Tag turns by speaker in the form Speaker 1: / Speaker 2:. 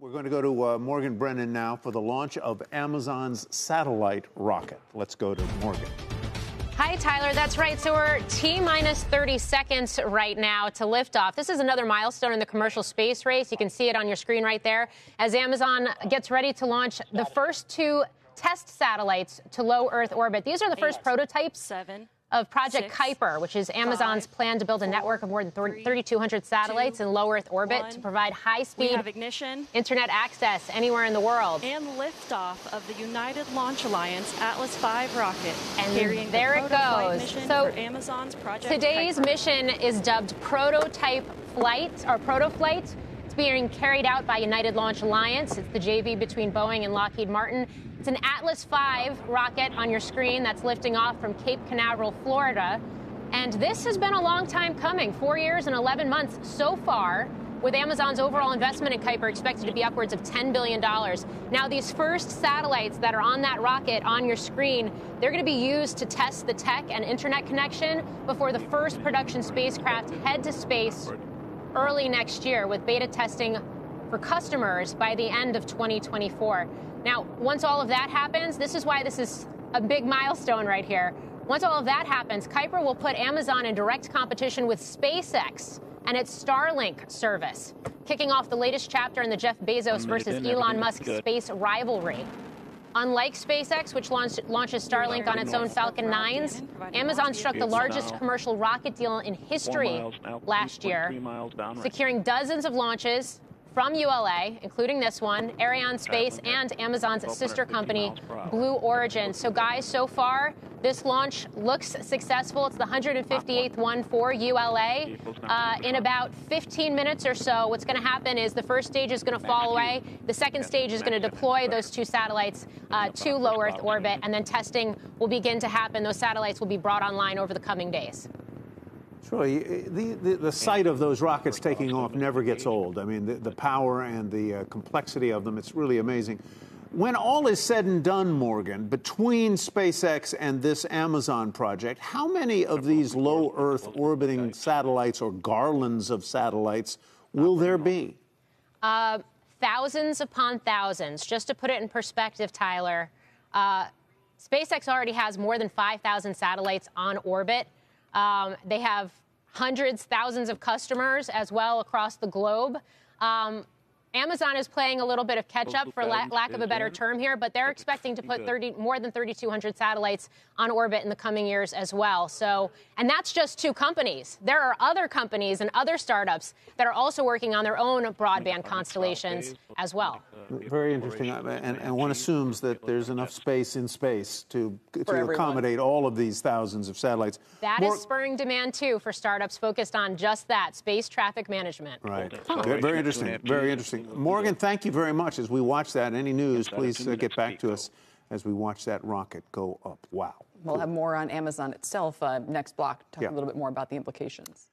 Speaker 1: We're going to go to Morgan Brennan now for the launch of Amazon's satellite rocket. Let's go to Morgan.
Speaker 2: Hi, Tyler. That's right. So we're T-minus 30 seconds right now to liftoff. This is another milestone in the commercial space race. You can see it on your screen right there as Amazon gets ready to launch the first two test satellites to low Earth orbit. These are the first prototypes of Project Kuiper, which is Amazon's plan to build a network of more than 3,200 satellites in low Earth orbit to provide high-speed internet access anywhere in the world.
Speaker 3: And liftoff of the United Launch Alliance Atlas V rocket.
Speaker 2: And there it goes. So
Speaker 3: for Amazon's Project
Speaker 2: today's
Speaker 3: Kuiper
Speaker 2: mission is dubbed Prototype Flight, or Protoflight. It's being carried out by United Launch Alliance. It's the JV between Boeing and Lockheed Martin. It's an Atlas V rocket on your screen that's lifting off from Cape Canaveral, Florida. And this has been a long time coming, 4 years and 11 months so far, with Amazon's overall investment in Kuiper expected to be upwards of $10 billion. Now, these first satellites that are on that rocket on your screen, they're going to be used to test the tech and internet connection before the first production spacecraft head to space early next year, with beta testing for customers by the end of 2024. Now, once all of that happens, this is why this is a big milestone right here. Once all of that happens, Kuiper will put Amazon in direct competition with SpaceX and its Starlink service, kicking off the latest chapter in the Jeff Bezos versus Elon Musk space rivalry. Unlike SpaceX, which launches Starlink on its own Falcon 9s, Amazon struck the largest commercial rocket deal in history last year, securing dozens of launches from ULA, including this one, Arianespace, and Amazon's sister company, Blue Origin. So, guys, so far, this launch looks successful. It's the 158th one for ULA. In about 15 minutes or so, what's going to happen is the first stage is going to fall away. The second stage is going to deploy those two satellites to low Earth orbit, and then testing will begin to happen. Those satellites will be brought online over the coming days.
Speaker 1: Troy, the sight of those rockets taking off never gets old. I mean, the power and the complexity of them, it's really amazing. When all is said and done, Morgan, between SpaceX and this Amazon project, how many of these low Earth orbiting satellites or garlands of satellites will there be?
Speaker 2: Thousands upon thousands. Just to put it in perspective, Tyler, SpaceX already has more than 5,000 satellites on orbit. They have hundreds, thousands of customers as well across the globe. Amazon is playing a little bit of catch-up, for lack of a better term here, but they're expecting to put more than 3,200 satellites on orbit in the coming years as well. So, and that's just two companies. There are other companies and other startups that are also working on their own broadband constellations as well.
Speaker 1: Very interesting. And one assumes that there's enough space in space to accommodate all of these thousands of satellites.
Speaker 2: That is spurring demand, too, for startups focused on just that, space traffic management.
Speaker 1: Right. Very interesting. Very interesting. Morgan, thank you very much. As we watch that, any news, please get back to us as we watch that rocket go up. Wow.
Speaker 4: We'll have more on Amazon itself next block, talk a little bit more about the implications.